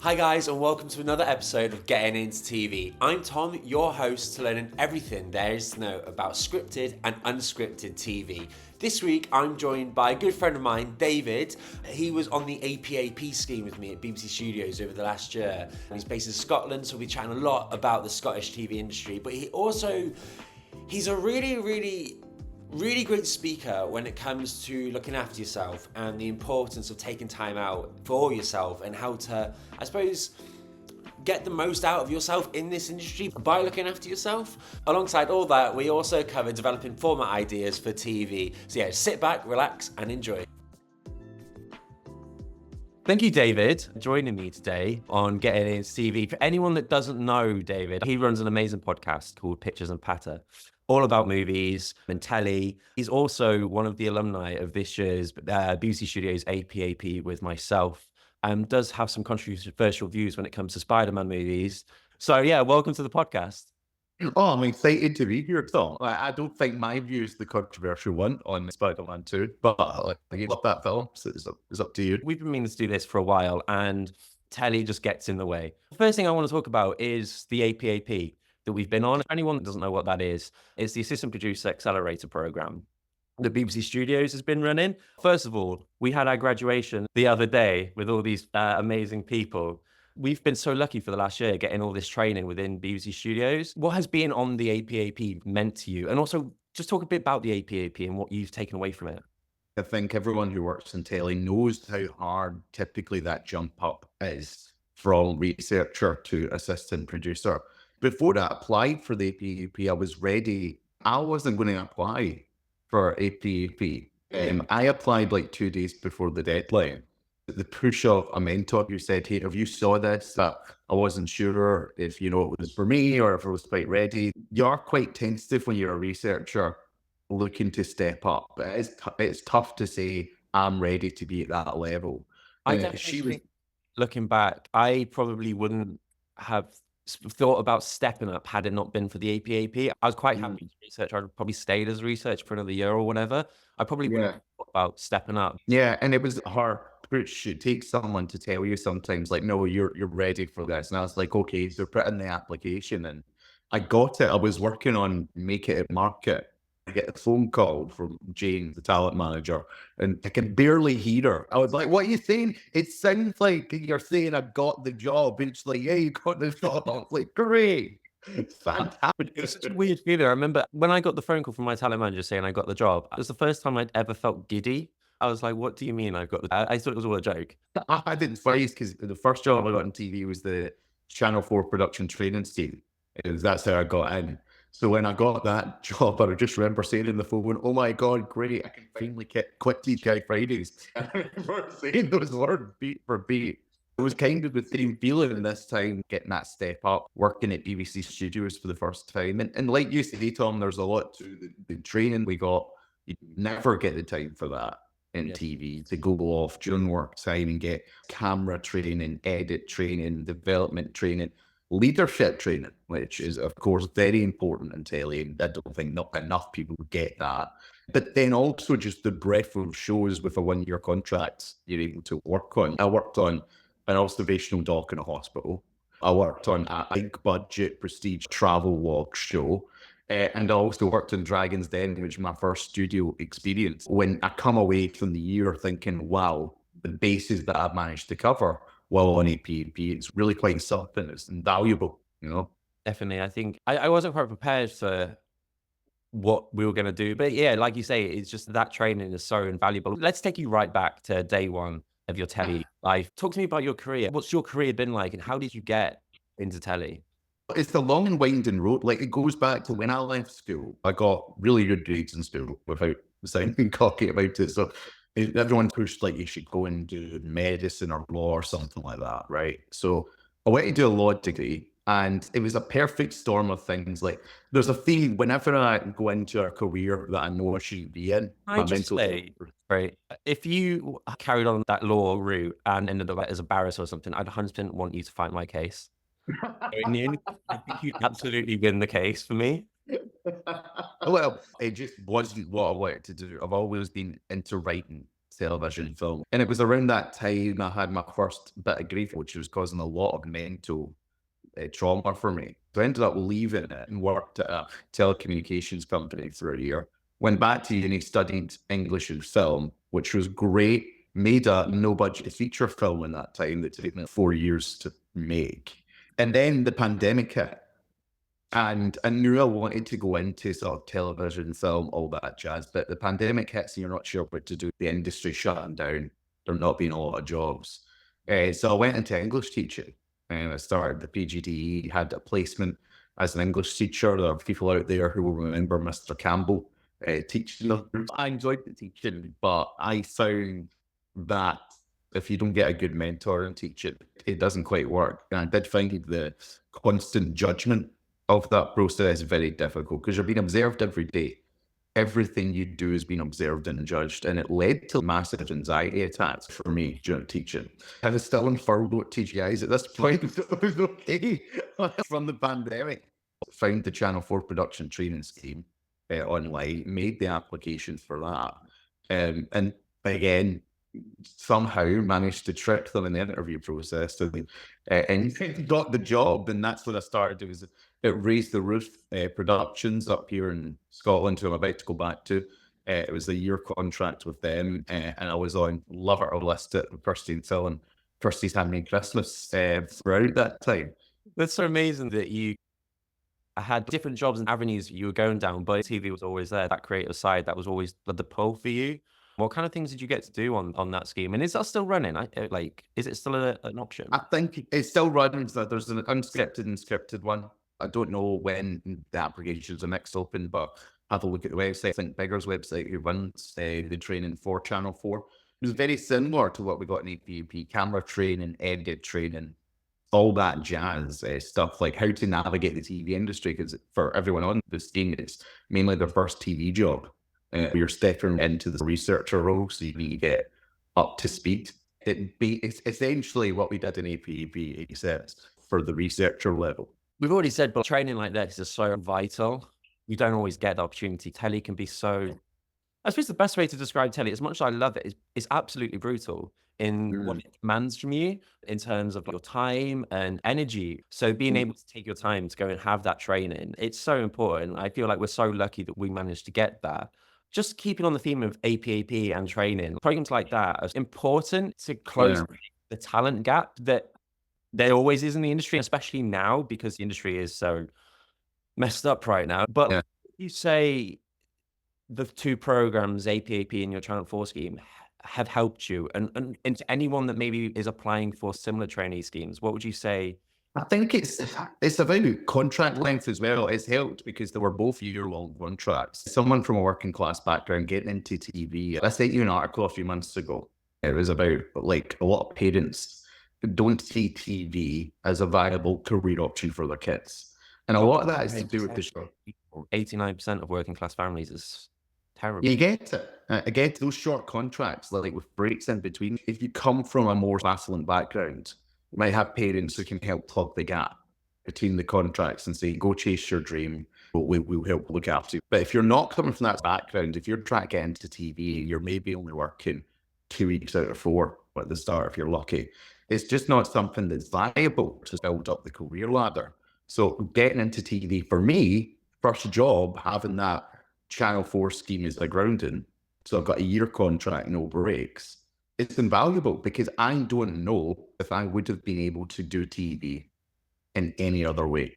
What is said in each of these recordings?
Hi guys, and welcome to another episode of Getting Into TV. I'm Tom, your host, learning everything there is to know about scripted and unscripted TV. This week I'm joined by a good friend of mine, David. He was on the APAP scheme with me at BBC Studios over the last year. He's based in Scotland, so we'll be chatting a lot about the Scottish TV industry, but he's a really great speaker when it comes to looking after yourself and the importance of taking time out for yourself and how to, I suppose, get the most out of yourself in this industry by looking after yourself. Alongside all that, we also cover developing format ideas for TV. So yeah, sit back, relax, and enjoy. Thank you, David, for joining me today on Getting Into TV. For anyone that doesn't know David, he runs an amazing podcast called Pictures and Patter, all about movies and telly. He's also one of the alumni of this year's BBC Studios APAP with myself, and does have some controversial views when it comes to Spider-Man movies. So yeah, welcome to the podcast. Oh, I'm excited to be here, Tom. I don't think my view is the controversial one on Spider-Man 2, but I love that film, so it's up to you. We've been meaning to do this for a while, and telly just gets in the way. The first thing I want to talk about is the APAP that we've been on. For anyone that doesn't know what that is, it's the Assistant Producer Accelerator program that BBC Studios has been running. First of all, we had our graduation the other day with all these amazing people. We've been so lucky for the last year getting all this training within BBC Studios. What has being on the APAP meant to you? And also just talk a bit about the APAP and what you've taken away from it. I think everyone who works in telly knows how hard typically that jump up is from researcher to assistant producer. Before I applied for the APAP, I was ready. I wasn't going to apply for APAP. I applied like 2 days before the deadline. The push of a mentor who said, "Hey, have you saw this?" That I wasn't sure if it was for me or if I was quite ready. You're quite tentative when you're a researcher looking to step up. It's tough to say I'm ready to be at that level. I She was definitely, looking back, I probably wouldn't have thought about stepping up had it not been for the APAP. I was quite happy to research. I'd probably stayed as a research for another year or whatever. I probably wouldn't yeah. have thought about stepping up. Yeah, and it was her push. It takes someone to tell you sometimes, like, no, you're ready for this. And I was like, okay, so put in the application, and I got it. I was working on Make It at Market. I get a phone call from Jane, the talent manager, and I can barely hear her. I was like, "What are you saying? It sounds like you're saying I got the job." And she's like, "Yeah, you got the job." I was like, "Great, it's fantastic." It's such a weird feeling. I remember when I got the phone call from my talent manager saying I got the job, it was the first time I'd ever felt giddy. I was like, what do you mean I've got the I thought it was all a joke. I didn't freeze because the first job I got on TV was the Channel 4 production training scheme. That's how I got in. So when I got that job, I just remember saying in the phone, "Oh my God, great, I can finally quit TGI Fridays." And I remember saying those words beat for beat. It was kind of the same feeling this time, getting that step up, working at BBC Studios for the first time. And like you say, Tom, there's a lot to the training we got. You never get the time for that in Yeah. TV to go off during work time and get camera training, edit training, development training, leadership training, which is, of course, very important in telly. And I don't think not enough people get that. But then also just the breadth of shows with a 1-year contract you're able to work on. I worked on an observational doc in a hospital. I worked on a big budget prestige travel walk show. And I also worked in Dragon's Den, which was my first studio experience. When I come away from the year thinking, wow, the bases that I've managed to cover while on APP, it's really quite something. It's invaluable. Definitely. I think I wasn't quite prepared for what we were going to do. But yeah, like you say, it's just that training is so invaluable. Let's take you right back to day one of your telly life. Talk to me about your career. What's your career been like and how did you get into telly? It's the long and winding road. Like, it goes back to when I left school. I got really good grades in school without sounding cocky about it. So everyone pushed like you should go and do medicine or law or something like that, right? So I went to do a law degree, and it was a perfect storm of things. Like, there's a theme whenever I go into a career that I know I shouldn't be in. I just say, right, if you carried on that law route and ended up as a barrister or something, I'd 100% want you to fight my case. I think you'd absolutely win the case for me. Well, it just wasn't what I wanted to do. I've always been into writing television film. And it was around that time I had my first bit of grief, which was causing a lot of mental trauma for me. So I ended up leaving it and worked at a telecommunications company for a year. Went back to uni, studied English and film, which was great. Made a no-budget feature film in that time that took me 4 years to make. And then the pandemic hit. And I knew I wanted to go into sort of television, film, all that jazz. But the pandemic hits and you're not sure what to do. The industry shutting down. There not being a lot of jobs. So I went into English teaching. And I started the PGDE, had a placement as an English teacher. There are people out there who will remember Mr. Campbell teaching them. I enjoyed the teaching, but I found that if you don't get a good mentor and teach it, it doesn't quite work. And I did find the constant judgment of that process very difficult because you're being observed every day. Everything you do is being observed and judged, and it led to massive anxiety attacks for me during teaching. I was still in furlough at TGIs at this point, so it was okay from the pandemic. Found the Channel 4 production training scheme online, made the application for that, and again, somehow managed to trick them in the interview process and got the job. And that's what I started doing. It Raised the Roof Productions up here in Scotland, who I'm about to go back to. It was a year contract with them, and I was on Love It or List It with Kirsty and Phil and Kirsty's Handmade Christmas throughout that time. That's so amazing that you had different jobs and avenues you were going down, but TV was always there. That creative side, that was always the pull for you. What kind of things did you get to do on that scheme? And is that still running? Is it still an option? I think it still runs. There's an unscripted and scripted one. I don't know when the applications are next open, but have a look at the website. I think Bigger's website, who runs the training for Channel 4. It was very similar to what we got in APAP, camera training, edit training, all that jazz stuff, like how to navigate the TV industry, because for everyone on the scheme, it's mainly their first TV job. You're stepping into the researcher role, so you need to get up to speed. It's essentially what we did in APAP, except for the researcher level. We've already said, but training like this is so vital. You don't always get the opportunity. Telly can be so... I suppose the best way to describe telly, as much as I love it, is absolutely brutal in what it demands from you in terms of your time and energy. So being able to take your time to go and have that training, it's so important. I feel like we're so lucky that we managed to get that. Just keeping on the theme of APAP and training, programs like that are important to close the talent gap that there always is in the industry, especially now because the industry is so messed up right now. But you say the two programs, APAP and your Channel 4 scheme, have helped you, and to anyone that maybe is applying for similar trainee schemes, what would you say? I think it's about contract length as well. It's helped because they were both year-long contracts. Someone from a working class background getting into TV. I sent you an article a few months ago. It was about like a lot of parents don't see TV as a viable career option for their kids. And a lot of that is to do with the show. 89% of working class families is terrible. You get it. I get those short contracts, like with breaks in between. If you come from a more affluent background, you might have parents who can help plug the gap between the contracts and say, go chase your dream. We'll help look after you. But if you're not coming from that background, if you're trying to get into TV, you're maybe only working 2 weeks out of 4 at the start if you're lucky. It's just not something that's viable to build up the career ladder. So getting into TV, for me, first job, having that Channel 4 scheme as a grounding, so I've got a year contract, no breaks, it's invaluable because I don't know if I would have been able to do TV in any other way.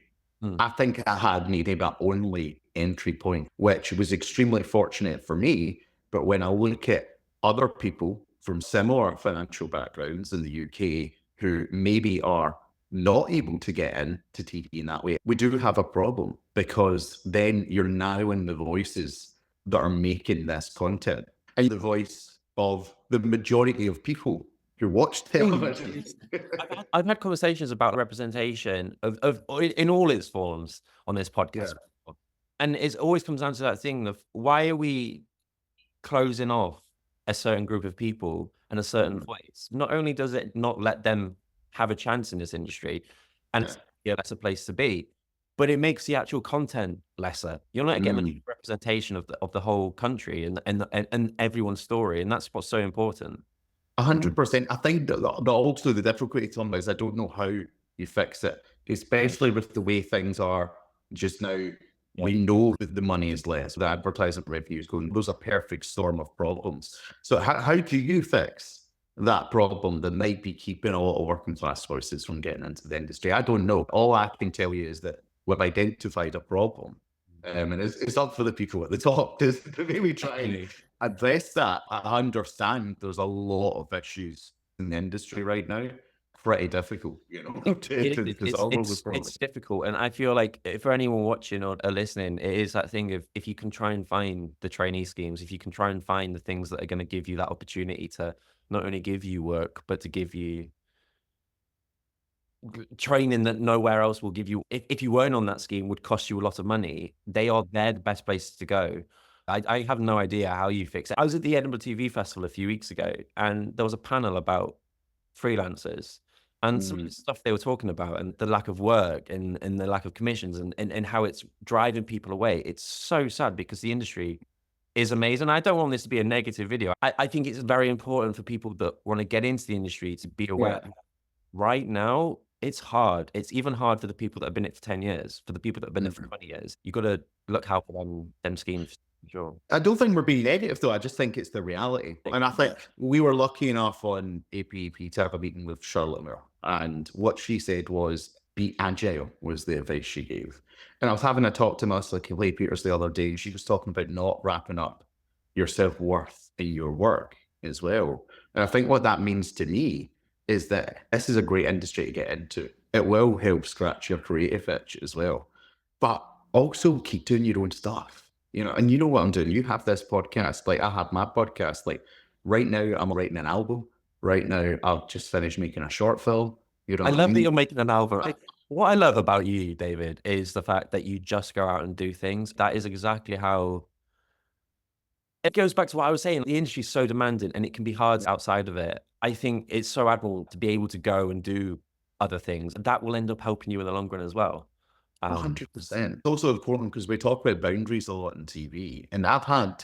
I think I had maybe my only entry point, which was extremely fortunate for me. But when I look at other people from similar financial backgrounds in the UK who maybe are not able to get into TV in that way, we do have a problem, because then you're narrowing the voices that are making this content and the voice of the majority of people who watch television. I've had conversations about representation of in all its forms on this podcast. And it always comes down to that thing of, why are we closing off a certain group of people and a certain voice? Not only does it not let them have a chance in this industry, and that's a place to be, but it makes the actual content lesser. You're not getting Mm. a representation of the whole country and everyone's story, and that's what's so important. 100%. I think that also the difficulty, Tom, is I don't know how you fix it, especially with the way things are just now. We know that the money is less, the advertising revenue is going. Those are perfect storm of problems. So how do you fix that problem that might be keeping a lot of working class voices from getting into the industry? I don't know. All I can tell you is that we've identified a problem. And it's up for the people at the top to maybe try and address that. I understand there's a lot of issues in the industry right now. Pretty difficult, to solve all those problems. It's difficult, and I feel like for anyone watching or listening, it is that thing of if you can try and find the trainee schemes, if you can try and find the things that are going to give you that opportunity to not only give you work, but to give you training that nowhere else will give you. If you weren't on that scheme, would cost you a lot of money. They're the best places to go. I have no idea how you fix it. I was at the Edinburgh TV Festival a few weeks ago, and there was a panel about freelancers and some of the stuff they were talking about and the lack of work and the lack of commissions and how it's driving people away. It's so sad because the industry is amazing. I don't want this to be a negative video. I think it's very important for people that want to get into the industry to be aware. Right now, it's hard. It's even hard for the people that have been in it for 10 years, for the people that have been there for 20 years. You got to look out for them schemes. Sure. I don't think we're being negative, though. I just think it's the reality. And I think we were lucky enough on APAP to have a meeting with Charlotte Moore. And what she said was, be agile, was the advice she gave. And I was having a talk to Melissa Clay Peters the other day, and she was talking about not wrapping up your self-worth in your work as well. And I think what that means to me is that this is a great industry to get into. It will help scratch your creative itch as well. But also keep doing your own stuff. And you know what I'm doing? You have this podcast, like I have my podcast. Like right now, I'm writing an album. Right now, I've just finished making a short film. I love that you're making an album. What I love about you, David, is the fact that you just go out and do things. That is exactly how it goes back to what I was saying. The industry is so demanding and it can be hard outside of it. I think it's so admirable to be able to go and do other things. That will end up helping you in the long run as well. 100%. It's also important because we talk about boundaries a lot on TV, and I've had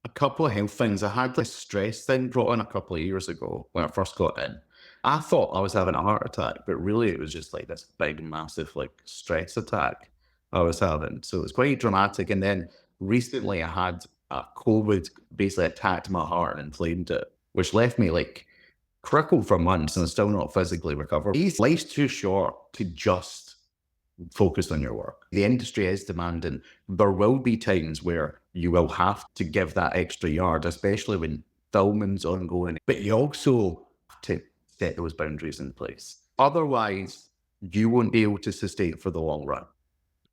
a couple of health things. I had this stress thing brought in a couple of years ago when I first got in. I thought I was having a heart attack, but really it was just like this big, massive, like stress attack I was having. So it was quite dramatic. And then recently I had a COVID basically attacked my heart and inflamed it, which left me like crippled for months and I'm still not physically recovered. Life's too short to just focus on your work. The industry is demanding. There will be times where you will have to give that extra yard, especially when filming's ongoing. But you also have to set those boundaries in place. Otherwise, you won't be able to sustain for the long run.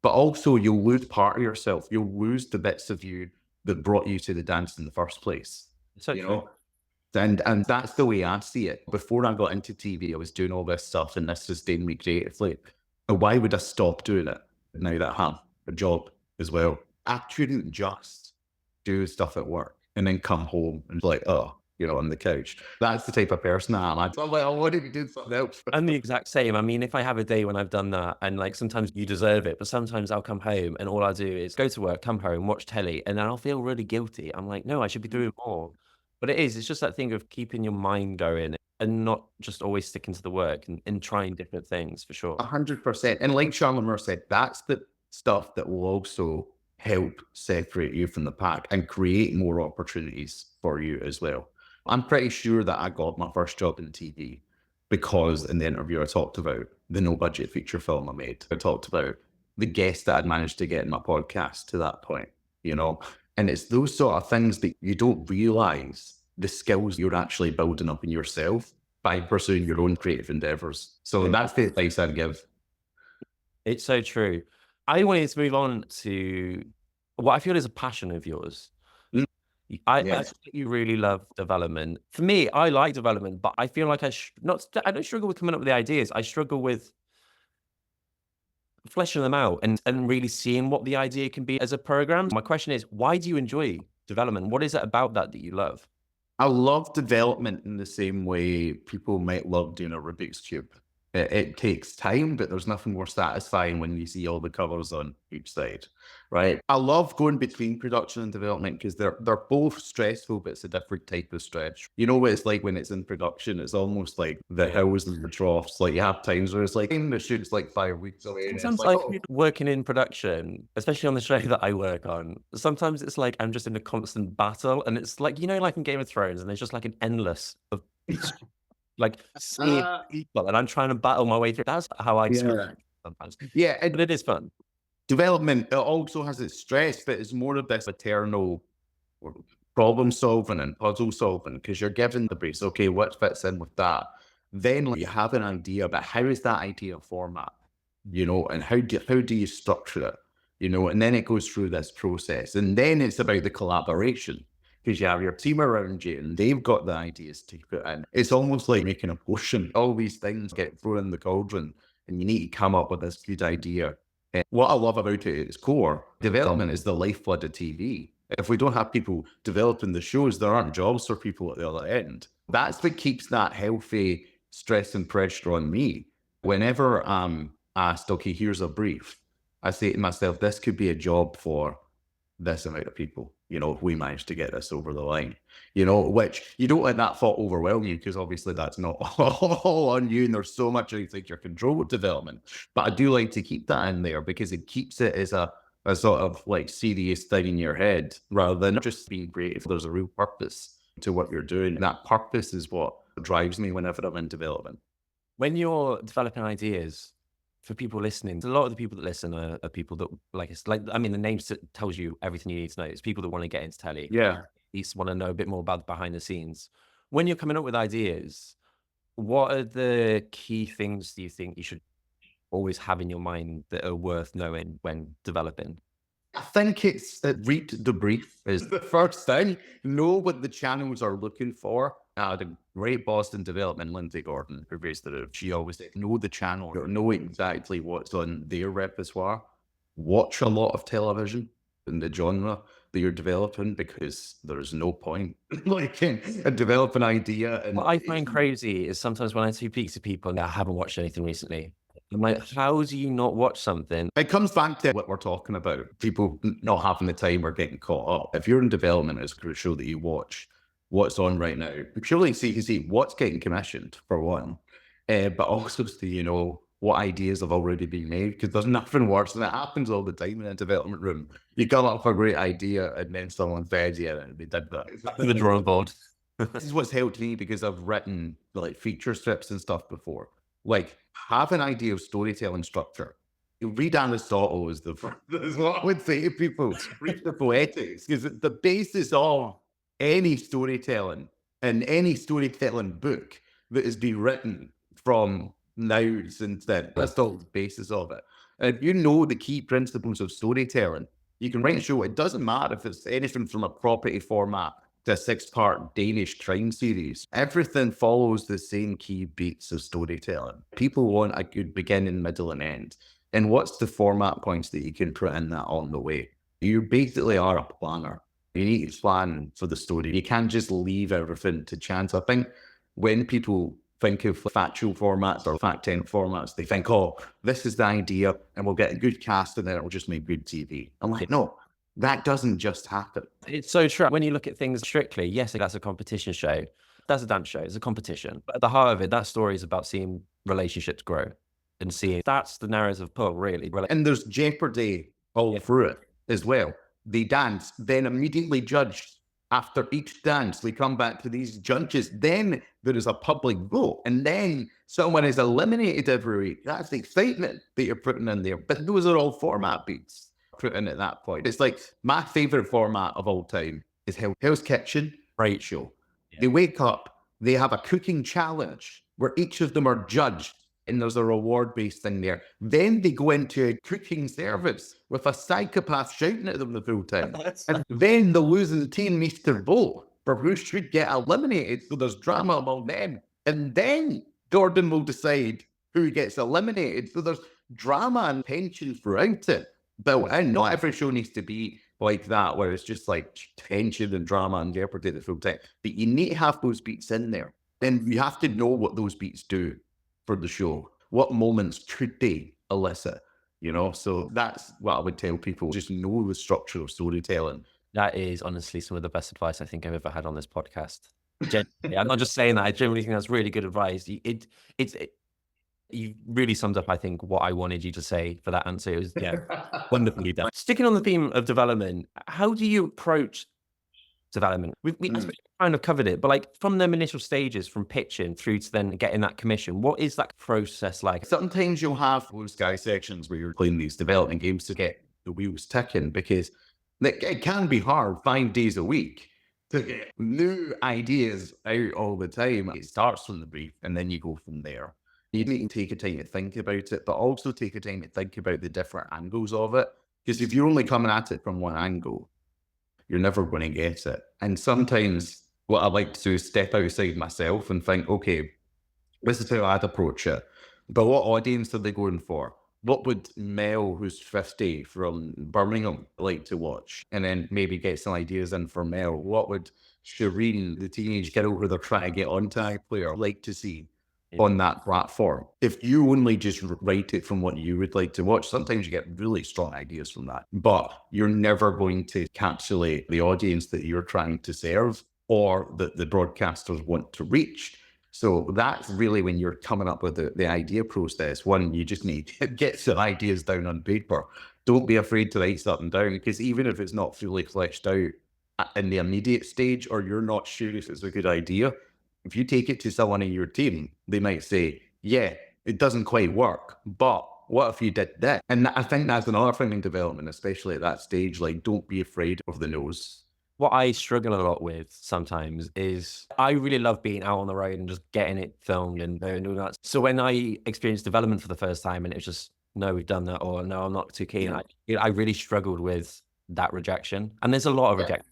But also, you'll lose part of yourself. You'll lose the bits of you that brought you to the dance in the first place. So And that's the way I see it. Before I got into TV, I was doing all this stuff and this sustained me creatively. Why would I stop doing it now that I have a job as well? I couldn't just do stuff at work and then come home and be like, on the couch. That's the type of person I am. I'm like, I want to do something else. I'm the exact same. I mean, if I have a day when I've done that and like sometimes you deserve it, but sometimes I'll come home and all I do is go to work, come home, watch telly, and then I'll feel really guilty. I'm like, no, I should be doing more. But it's just that thing of keeping your mind going and not just always sticking to the work and trying different things for sure. 100%. And like Charlotte Moore said, that's the stuff that will also help separate you from the pack and create more opportunities for you as well. I'm pretty sure that I got my first job in TV because in the interview I talked about the no budget feature film I made. I talked about the guests that I'd managed to get in my podcast to that point, and it's those sort of things that you don't realize the skills you're actually building up in yourself by pursuing your own creative endeavors. So that's the advice I'd give. It's so true. I wanted to move on to what I feel is a passion of yours. I think you really love development. For me, I like development, but I feel like I don't struggle with coming up with the ideas. I struggle with fleshing them out and really seeing what the idea can be as a program. My question is, why do you enjoy development? What is it about that you love? I love development in the same way people might love doing a Rubik's Cube. It takes time, but there's nothing more satisfying when you see all the covers on each side, right? I love going between production and development because they're both stressful, but it's a different type of stress. You know what it's like when it's in production? It's almost like the hills and the troughs. Like you have times where it's like the shoot's like 5 weeks away. And Sometimes it's like, working in production, especially on the show that I work on, sometimes it's like I'm just in a constant battle, and it's like, like in Game of Thrones, and there's just like an endless of like seeing people, and I'm trying to battle my way through. That's how I script sometimes. yeah, But it is fun. development, it also has its stress, but it's more of this eternal problem solving and puzzle solving because you're given the briefs. Okay, what fits in with that? Then you have an idea, but how is that idea format? And how do you structure it? And then it goes through this process, and then it's about the collaboration because you have your team around you and they've got the ideas to put in. It's almost like making a potion. All these things get thrown in the cauldron, and you need to come up with this good idea. And what I love about it at its core, development is the lifeblood of TV. If we don't have people developing the shows, there aren't jobs for people at the other end. That's what keeps that healthy stress and pressure on me. Whenever I'm asked, okay, here's a brief, I say to myself, this could be a job for this amount of people, if we manage to get this over the line, which you don't let that thought overwhelm you because obviously that's not all on you and there's so much outside your control with development. But I do like to keep that in there because it keeps it as a sort of like serious thing in your head rather than just being creative. There's a real purpose to what you're doing. And that purpose is what drives me whenever I'm in development. When you're developing ideas, for people listening, a lot of the people that listen are people that the name tells you everything you need to know. It's people that want to get into telly. Yeah. At least want to know a bit more about the behind the scenes. When you're coming up with ideas, what are the key things do you think you should always have in your mind that are worth knowing when developing? I think it's read the brief is the first thing. Know what the channels are looking for. The great Boston development, Lindsay Gordon, who raised the roof, she always said, know the channel, know exactly what's on their repertoire. Watch a lot of television in the genre that you're developing because there's no point like in develop an idea. And what I find crazy is sometimes when I speak to people that haven't watched anything recently, I'm like, how do you not watch something? It comes back to what we're talking about. People not having the time or getting caught up. If you're in development, it's crucial that you watch what's on right now. Purely so you can see what's getting commissioned, for one. But also so you know what ideas have already been made, because there's nothing worse, and it happens all the time in a development room. You come up with a great idea, and then someone says, yeah, they did that. The drawing board. This is what's helped me because I've written like feature strips and stuff before. Like, have an idea of storytelling structure. You read Aristotle is what I would say to people. Read the Poetics, because the basis of any storytelling and any storytelling book that has been written from now since then, that's all the basis of it. And if you know the key principles of storytelling, you can write a show. It doesn't matter if it's anything from a property format to a 6-part Danish crime series. Everything follows the same key beats of storytelling. People want a good beginning, middle, and end. And what's the format points that you can put in that on the way? You basically are a planner. You need to plan for the story. You can't just leave everything to chance. I think when people think of factual formats or fact-10 formats, they think, oh, this is the idea and we'll get a good cast and then it'll just make good TV. I'm like, no. That doesn't just happen. It's so true. When you look at things strictly, yes, that's a competition show. That's a dance show. It's a competition. But at the heart of it, that story is about seeing relationships grow and seeing that's the narrative pull, really. And there's jeopardy all through it as well. They dance, then immediately judged. After each dance, they come back to these judges. Then there is a public vote. And then someone is eliminated every week. That's the excitement that you're putting in there. But those are all format beats. Put in at that point. It's like my favorite format of all time is Hell's Kitchen. Great show. Yeah. They wake up, they have a cooking challenge where each of them are judged and there's a reward-based thing there. Then they go into a cooking service with a psychopath shouting at them the full time. And then the losing team needs to vote for who should get eliminated. So there's drama among them. And then Gordon will decide who gets eliminated. So there's drama and tension throughout it. But not every show needs to be like that, where it's just like tension and drama and jeopardy the full time. But you need to have those beats in there. Then you have to know what those beats do for the show. what moments could they elicit, you know? So that's what I would tell people. Just know the structure of storytelling. That is honestly some of the best advice I think I've ever had on this podcast. Genuinely, I'm not just saying that. I genuinely think that's really good advice. You really summed up, I think, what I wanted you to say for that answer. It was, yeah, wonderfully done. Sticking on the theme of development, how do you approach development? I suppose we kind of covered it, but like from them initial stages, from pitching through to then getting that commission, what is that process like? Sometimes you'll have blue sky sections where you're playing these development games to get the wheels ticking, because it can be hard 5 days a week to get new ideas out all the time. It starts from the brief and then you go from there. You need to take a time to think about it, but also take a time to think about the different angles of it. Because if you're only coming at it from one angle, you're never going to get it. And sometimes what I like to do is step outside myself and think, okay, this is how I'd approach it. But what audience are they going for? What would Mel, who's 50 from Birmingham, like to watch? And then maybe get some ideas in for Mel. What would Shireen, the teenage girl who they're trying to get onto iPlayer, like to see on that platform? If you only just write it from what you would like to watch, sometimes you get really strong ideas from that. But you're never going to encapsulate the audience that you're trying to serve or that the broadcasters want to reach. So that's really when you're coming up with the idea process. One, you just need to get some ideas down on paper. Don't be afraid to write something down, because even if it's not fully fleshed out in the immediate stage, or you're not sure if it's a good idea, if you take it to someone in your team, they might say, yeah, it doesn't quite work, but what if you did that? And I think that's another thing in development, especially at that stage. Like, don't be afraid of the no's. What I struggle a lot with sometimes is I really love being out on the road and just getting it filmed and doing that. So when I experienced development for the first time and it was just, no, we've done that, or no, I'm not too keen, I really struggled with that rejection. And there's a lot of rejection.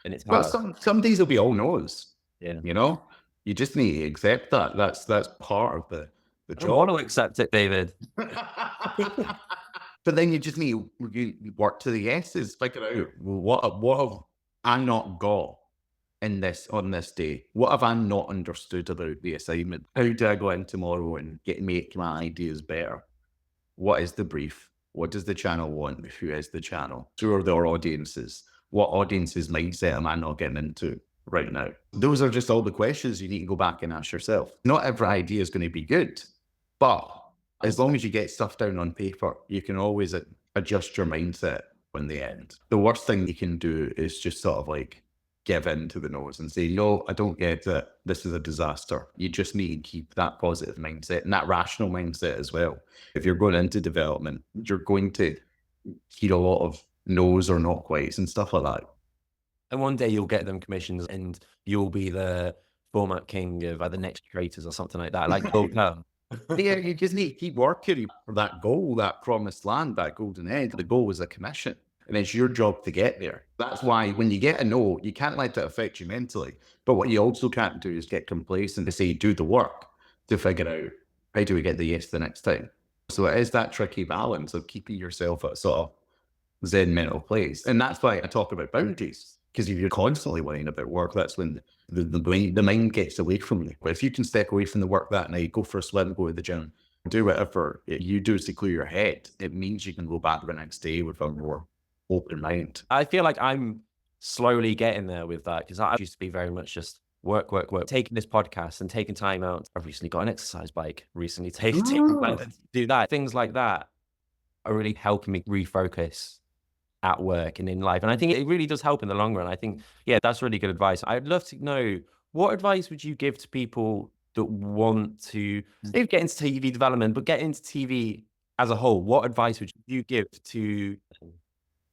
And it's hard. Well, some days will be all no's. Yeah. You know, you just need to accept that. That's part of the I job. don't want to accept it, David. But then you just need to work to the S's, figure out, well, what have I not got on this day? What have I not understood about the assignment? How do I go in tomorrow and make my ideas better? What is the brief? What does the channel want? Who is the channel? Who are their audiences? What audience's mindset am I not getting into right now? Those are just all the questions you need to go back and ask yourself. Not every idea is going to be good, but as long as you get stuff down on paper, you can always adjust your mindset in the end. The worst thing you can do is just sort of like give in to the no's and say, no, I don't get it. This is a disaster. You just need to keep that positive mindset and that rational mindset as well. If you're going into development, you're going to hear a lot of no's or not quites and stuff like that. And one day you'll get them commissions and you'll be the format king of the next creators or something like that. Like, yeah, you just need to keep working for that goal, that promised land, that golden egg. The goal is a commission, and it's your job to get there. That's why when you get a no, you can't let it affect you mentally. But what you also can't do is get complacent to say, do the work to figure out, how do we get the yes the next time? So it is that tricky balance of keeping yourself at sort of Zen mental place. And that's why I talk about boundaries. Because if you're constantly worrying about work, that's when the mind gets away from you. But if you can step away from the work that night, go for a swim, go to the gym, do whatever you do to clear your head, it means you can go back the next day with a more open mind. I feel like I'm slowly getting there with that, because I used to be very much just work. Taking this podcast and taking time out. I've recently got an exercise bike, taking time to do that. Things like that are really helping me refocus at work and in life. And I think it really does help in the long run. I think, yeah, that's really good advice. I'd love to know, what advice would you give to people that want to maybe get into TV development, but get into TV as a whole? What advice would you give to...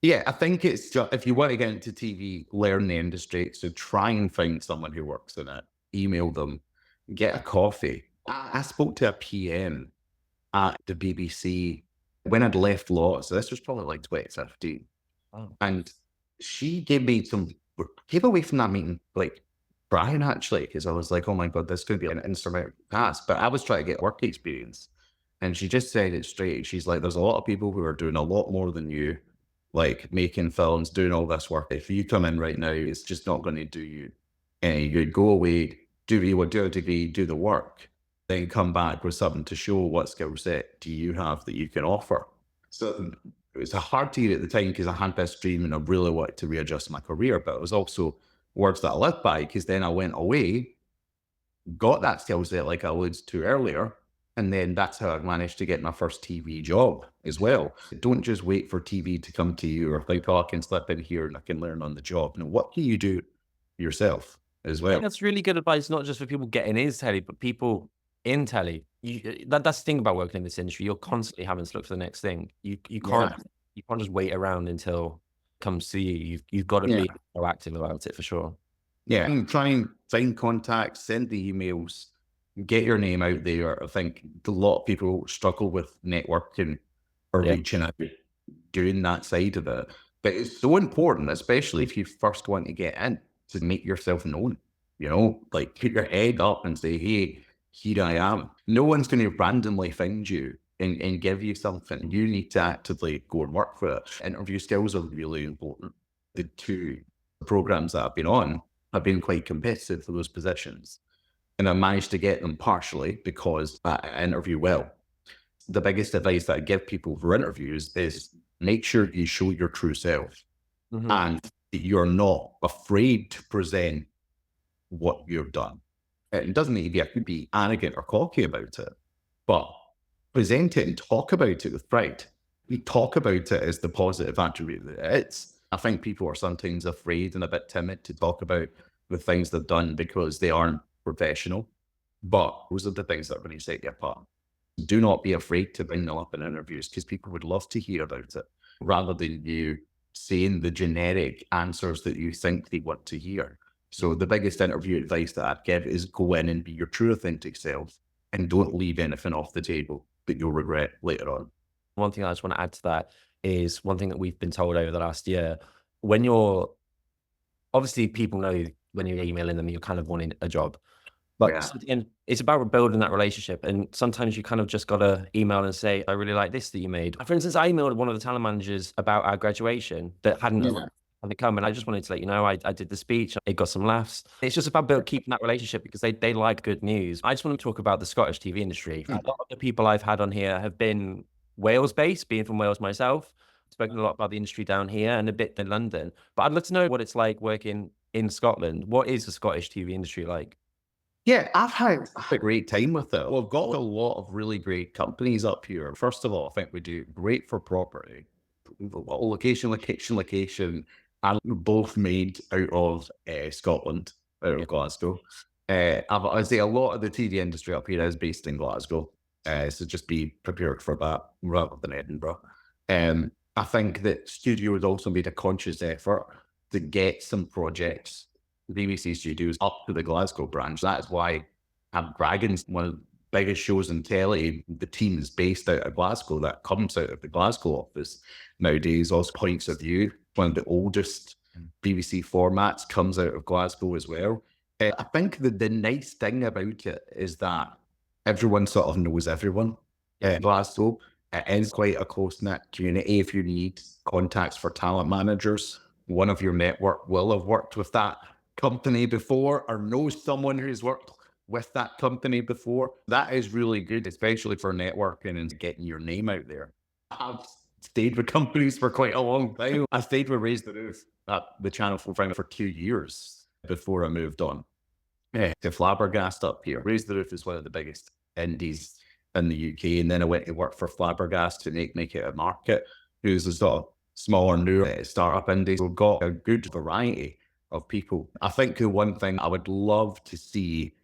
Yeah, I think it's just, if you want to get into TV, learn the industry. So try and find someone who works in it, email them, get a coffee. I spoke to a PM at the BBC when I'd left law. So this was probably like 2015. Oh. And she gave away from that meeting, like Brian, actually, because I was like, oh my God, this could be an insurmountable task. But I was trying to get work experience. And she just said it straight. She's like, there's a lot of people who are doing a lot more than you, like making films, doing all this work. If you come in right now, it's just not going to do you any good. Go away, do a degree, do the work, then come back with something to show what skill set do you have that you can offer. So it was hard to hear at the time because I had this dream and I really wanted to readjust my career, but it was also words that I lived by, because then I went away, got that skill set like I alluded to earlier, and then that's how I managed to get my first TV job as well. Don't just wait for TV to come to you or think, oh, I can slip in here and I can learn on the job. No, what can you do yourself as I well? think that's really good advice, not just for people getting into telly, but people in telly. That's the thing about working in this industry. You're constantly having to look for the next thing. You can't just wait around until it comes to you. You've got to be proactive about it for sure. Yeah, and try and find contacts, send the emails, get your name out there. I think a lot of people struggle with networking or reaching out, doing that side of it. But it's so important, especially if you first want to get in, to make yourself known. Like put your head up and say, hey, here I am. No one's going to randomly find you and give you something. You need to actively go and work for it. Interview skills are really important. The 2 programs that I've been on have been quite competitive for those positions. And I managed to get them partially because I interview well. The biggest advice that I give people for interviews is make sure you show your true self and that you're not afraid to present what you've done. It doesn't need to be arrogant or cocky about it, but present it and talk about it with pride. We talk about it as the positive attribute that it's. I think people are sometimes afraid and a bit timid to talk about the things they've done because they aren't professional, but those are the things that are going to set you apart. Do not be afraid to bring them up in interviews, because people would love to hear about it rather than you saying the generic answers that you think they want to hear. So the biggest interview advice that I'd give is go in and be your true authentic self and don't leave anything off the table that you'll regret later on. One thing I just want to add to that is one thing that we've been told over the last year. When you're, obviously people know when you're emailing them, you're kind of wanting a job. But again, it's about building that relationship. And sometimes you kind of just got to email and say, I really like this that you made. For instance, I emailed one of the talent managers about our graduation that hadn't come. And I just wanted to let you know, I did the speech. It got some laughs. It's just about keeping that relationship because they like good news. I just want to talk about the Scottish TV industry. A lot of the people I've had on here have been Wales-based, being from Wales myself. Spoken a lot about the industry down here and a bit in London. But I'd love to know what it's like working in Scotland. What is the Scottish TV industry like? Yeah, I've had a great time with it. We've got a lot of really great companies up here. First of all, I think we do great for property. Location, and both made out of Scotland, out of Glasgow. I'd say a lot of the TV industry up here is based in Glasgow. So just be prepared for that rather than Edinburgh. I think that studios also made a conscious effort to get some projects, BBC Studios, up to the Glasgow branch. That's why Dragons, one of the biggest shows in telly, the team is based out of Glasgow. That comes out of the Glasgow office nowadays. Also, Points of View, one of the oldest BBC formats, comes out of Glasgow as well. I think the nice thing about it is that everyone sort of knows everyone in Glasgow. It is quite a close-knit community. If you need contacts for talent managers, one of your network will have worked with that company before or knows someone who's worked with that company before. That is really good, especially for networking and getting your name out there. I've stayed with companies for quite a long time. I stayed with Raise the Roof at the Channel 4 for 2 years before I moved on to Flabbergast up here. Raise the Roof is one of the biggest indies in the UK, and then I went to work for Flabbergast to make it a market, who's a sort of smaller, new startup indies. We've got a good variety of people. I think the one thing I would love to see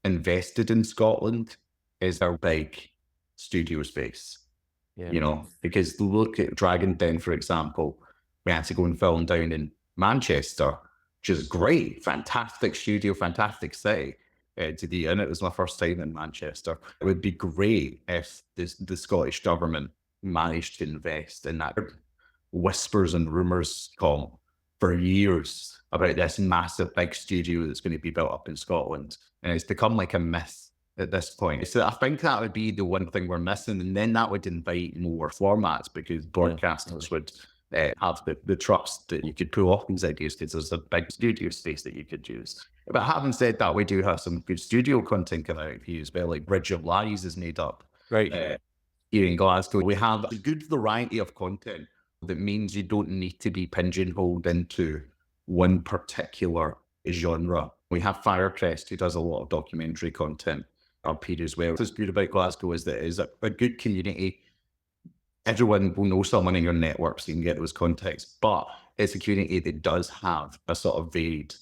invested in Scotland is our big studio space. Because look at Dragon Den, for example. We had to go and film down in Manchester, which is great, fantastic studio, fantastic city to be in. It was my first time in Manchester. It would be great if the Scottish government managed to invest in that. Whispers and rumours come for years about this massive big studio that's going to be built up in Scotland. And it's become like a myth at this point. So I think that would be the one thing we're missing. And then that would invite more formats because broadcasters would have the trust that you could pull off these ideas because there's a big studio space that you could use. But having said that, we do have some good studio content coming out here as well. Like Bridge of Lies is made up Great. here in Glasgow. We have a good variety of content that means you don't need to be pigeonholed into one particular genre. We have Firecrest, who does a lot of documentary content up here as well. What's good about Glasgow is that it is a good community. Everyone will know someone in your network, so you can get those contacts, but it's a community that does have a sort of varied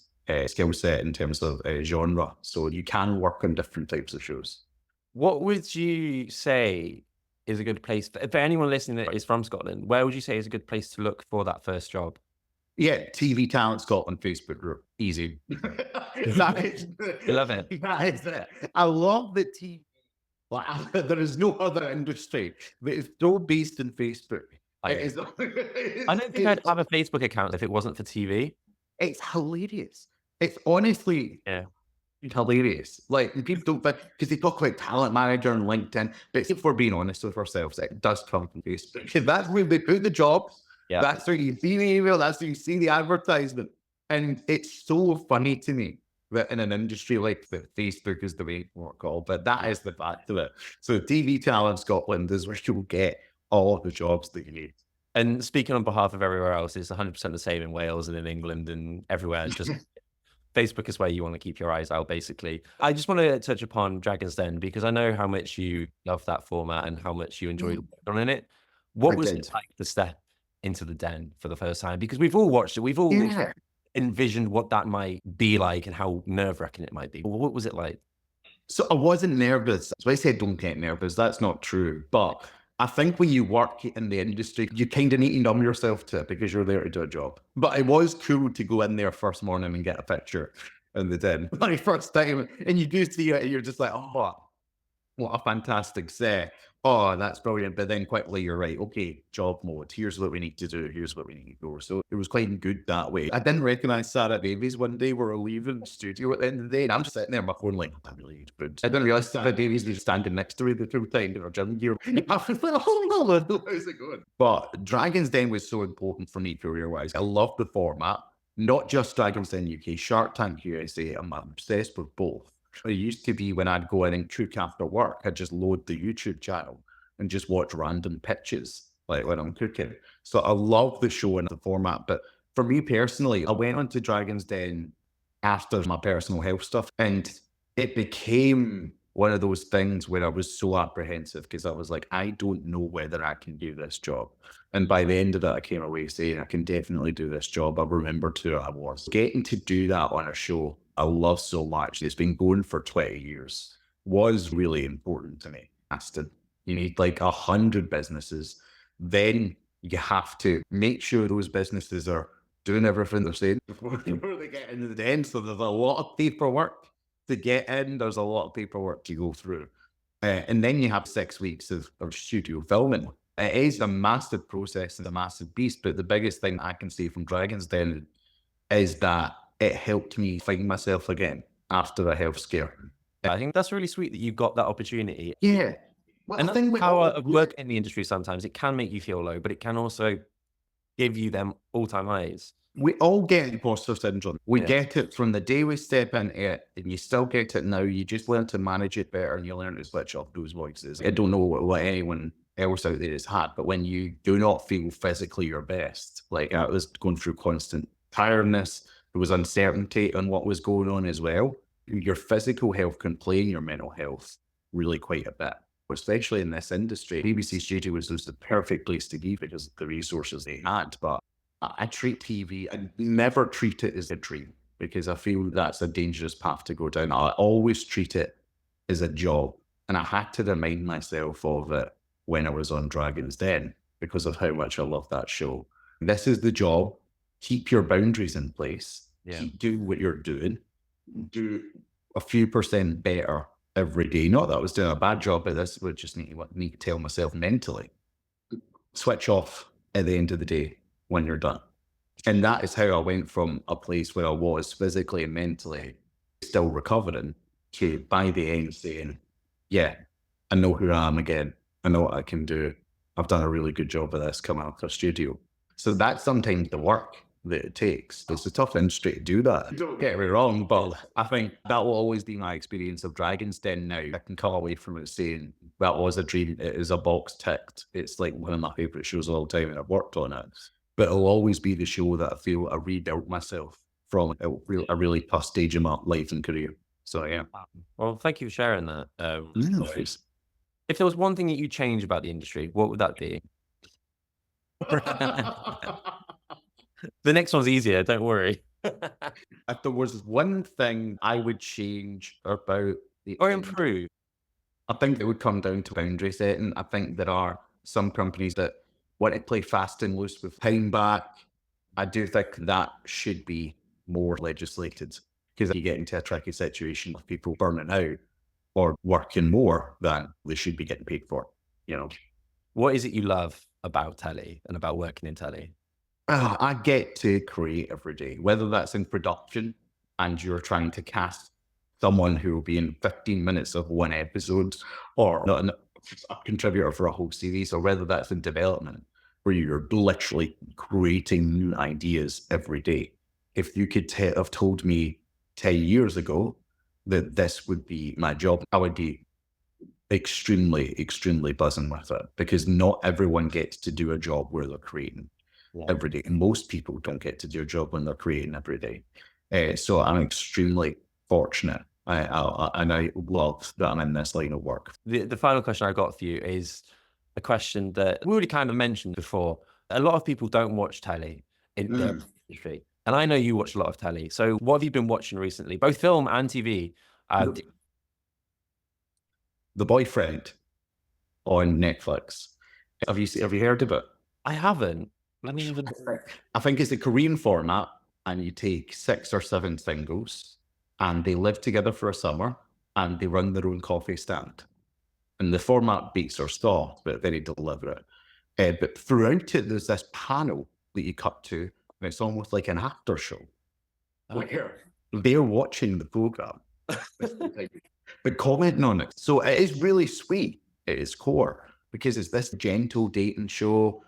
skill set in terms of genre. So you can work on different types of shows. What would you say is a good place for anyone listening that is from Scotland? Where would you say is a good place to look for that first job? Yeah, TV Talent Scotland Facebook group. Easy. That is, I love it. That is it. I love the TV. Like, there is no other industry that is so based in Facebook. I don't think I'd have a Facebook account if it wasn't for TV. It's hilarious. It's honestly hilarious. Like, people don't, because they talk about talent manager and LinkedIn, but if we're being honest with ourselves, it does come from Facebook. Because that's where they put the jobs. Yeah. That's where you see the email. That's where you see the advertisement. And it's so funny to me that in an industry like that, Facebook is the way to work all, but that is the fact of it. So TV Talent Scotland is where you'll get all of the jobs that you need. And speaking on behalf of everywhere else, it's 100% the same in Wales and in England and everywhere. Just Facebook is where you want to keep your eyes out, basically. I just want to touch upon Dragon's Den because I know how much you love that format and how much you enjoyed working on it. What was it like to step into the den for the first time? Because we've all watched it. We've all envisioned what that might be like and how nerve-wracking it might be. What was it like? So I wasn't nervous. So I said, don't get nervous. That's not true. But I think when you work in the industry, you kind of need to numb yourself to it because you're there to do a job. But it was cool to go in there first morning and get a picture in the den. My first time. And you do see it and you're just like, oh, what a fantastic set. Oh, that's brilliant. But then quickly you're right. Okay, job mode. Here's what we need to do. Here's what we need to go. So it was quite good that way. I didn't recognize Sarah Davies one day. We were leaving the studio at the end of the day. And I'm just sitting there on my phone like, I'm really good. I didn't realize Sarah Davies was standing next to me the whole time in her gym gear. I was like, oh, how's it going? But Dragon's Den was so important for me career-wise. I love the format. Not just Dragon's Den UK, Shark Tank USA. I'm obsessed with both. It used to be when I'd go in and cook after work, I'd just load the YouTube channel and just watch random pitches, like when I'm cooking. So I love the show and the format. But for me personally, I went on to Dragon's Den after my personal health stuff. And it became one of those things where I was so apprehensive because I was like, I don't know whether I can do this job. And by the end of it, I came away saying, I can definitely do this job. I remembered who I was. Getting to do that on a show I love so much, it's been going for 20 years, was really important to me. You need like 100 businesses. Then you have to make sure those businesses are doing everything they're saying before they get into the den. So there's a lot of paperwork to get in. There's a lot of paperwork to go through. And then you have 6 weeks of studio filming. It is a massive process and a massive beast. But the biggest thing I can say from Dragon's Den is that it helped me find myself again after a health scare. I think that's really sweet that you got that opportunity. Yeah. Well, and that's the power of work in the industry sometimes. It can make you feel low, but it can also give you them all-time highs. We all get imposter syndrome. We get it from the day we step into it, and you still get it now. You just learn to manage it better, and you learn to switch off those voices. I don't know what anyone else out there has had, but when you do not feel physically your best, like I was going through constant tiredness, there was uncertainty on what was going on as well. Your physical health can play in your mental health really quite a bit, especially in this industry. BBC Studio was just the perfect place to be because of the resources they had. But I treat TV, I never treat it as a dream because I feel that's a dangerous path to go down. I always treat it as a job. And I had to remind myself of it when I was on Dragon's Den because of how much I love that show. This is the job. Keep your boundaries in place. Keep doing what you're doing. Do a few % better every day. Not that I was doing a bad job, but this would just need to tell myself mentally. Switch off at the end of the day when you're done. And that is how I went from a place where I was physically and mentally still recovering to by the end saying, yeah, I know who I am again. I know what I can do. I've done a really good job of this coming out of the studio. So that's sometimes the work that it takes. It's a tough industry to do that. Don't get me wrong, but I think that will always be my experience of Dragon's Den now. I can come away from it saying, that was a dream. It is a box ticked. It's like one of my favourite shows of all time, and I've worked on it. But it'll always be the show that I feel I rebuilt myself from a really tough stage of my life and career. So, yeah. Well, thank you for sharing that. No worries. If there was one thing that you change about the industry, what would that be? The next one's easier, don't worry. If there was one thing I would change about the Or improve. I think it would come down to boundary setting. I think there are some companies that want to play fast and loose with time back. I do think that should be more legislated, because you get into a tricky situation with people burning out or working more than they should be getting paid for, you know. What is it you love about telly and about working in telly? I get to create every day, whether that's in production and you're trying to cast someone who will be in 15 minutes of one episode, or not a contributor for a whole series, or whether that's in development where you're literally creating new ideas every day. If you could have told me 10 years ago that this would be my job, I would be extremely, extremely buzzing with it, because not everyone gets to do a job where they're creating every day. And most people don't get to do a job when they're creating every day. So I'm extremely fortunate. And I love that I'm in this line of work. The final question I got for you is a question that we already kind of mentioned before. A lot of people don't watch telly in the industry. And I know you watch a lot of telly. So what have you been watching recently, both film and TV? The Boyfriend on Netflix. Have you heard of it? I haven't. Let me even. I think it's a Korean format, and you take 6 or 7 singles, and they live together for a summer, and they run their own coffee stand. And the format beats or stalls, but very deliberate. But throughout it, there's this panel that you cut to, and it's almost like an after show. Where they're watching the program, but commenting on it. So it is really sweet at its core, because it's this gentle dating show.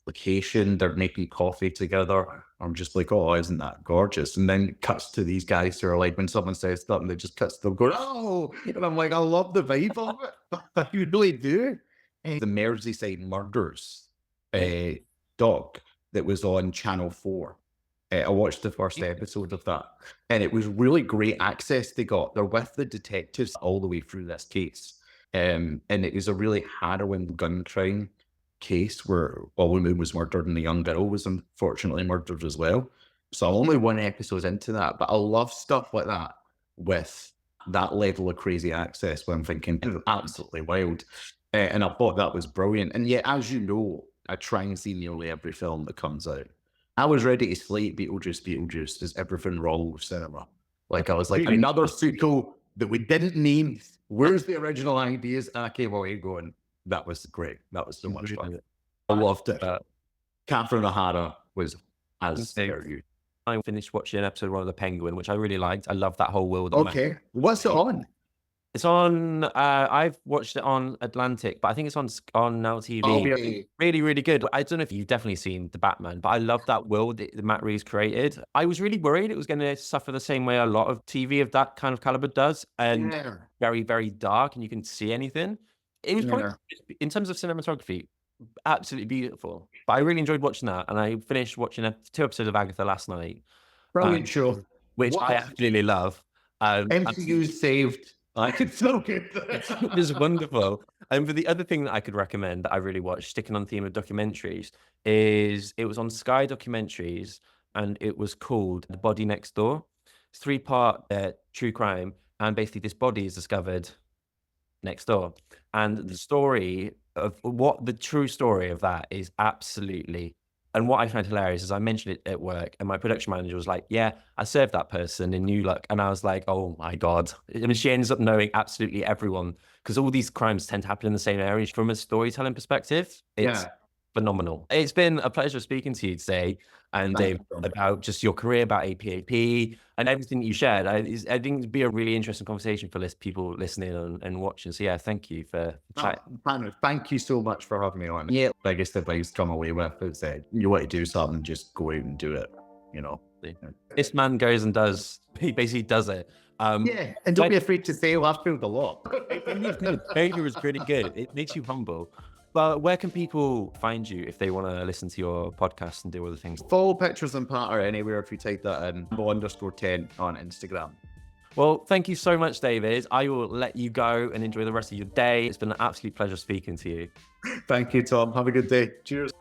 Location, they're making coffee together. I'm just like, oh, isn't that gorgeous? And then it cuts to these guys who are like, when someone says something, they just cuts to them going, oh, and I'm like, I love the vibe of it. You really do. The Merseyside Murders doc that was on Channel 4. I watched the first episode of that, and it was really great access they got. They're with the detectives all the way through this case. And it was a really harrowing gun crime case where a woman was murdered and a young girl was unfortunately murdered as well. So I'm only 1 episode into that, but I love stuff like that with that level of crazy access where I'm thinking, this is absolutely wild. And I thought that was brilliant. And yet, as you know, I try and see nearly every film that comes out. I was ready to slate Beetlejuice. There's everything wrong with cinema. Like, I was like, another sequel that we didn't name. Where's the original ideas? And I came away going, that was great. That was so much fun. I loved it. Catherine O'Hara was as you. I finished watching an episode of The Penguin, which I really liked. I love that whole world. Okay. What's it on? It's on, I've watched it on Atlantic, but I think it's on Now TV. Oh, yeah. Really, really good. I don't know if you've definitely seen The Batman, but I love that world that Matt Reeves created. I was really worried it was going to suffer the same way a lot of TV of that kind of caliber does, and very, very dark, and you can see anything. It was probably, in terms of cinematography, absolutely beautiful. But I really enjoyed watching that, and I finished watching 2 episodes of Agatha last night. Brilliant show. Which I absolutely love. MCU saved. It's so good. It was wonderful. And for the other thing that I could recommend that I really watched, sticking on the theme of documentaries, is it was on Sky Documentaries, and it was called The Body Next Door. It's 3-part true crime, and basically this body is discovered next door. And the story of the true story of that is absolutely, and what I found hilarious is I mentioned it at work, and my production manager was like, yeah, I served that person in New Look. And I was like, oh my God. I mean, she ends up knowing absolutely everyone, because all these crimes tend to happen in the same areas from a storytelling perspective. It's phenomenal. It's been a pleasure speaking to you today, and Thank Dave, you, Tom. about just your career, about APAP, and everything that you shared. I think it'd be a really interesting conversation for people listening and watching. So yeah, thank you for chatting. Thank you so much for having me on. Yeah, biggest advice to come away with is that you want to do something, just go out and do it. This man goes and does. He basically does it. Yeah, and don't be afraid to fail. I've failed a lot. Failure is pretty good. It makes you humble. But where can people find you if they want to listen to your podcast and do other things? Follow Pictures and Patter anywhere if you type that in. _10 on Instagram. Well, thank you so much, David. I will let you go and enjoy the rest of your day. It's been an absolute pleasure speaking to you. Thank you, Tom. Have a good day. Cheers.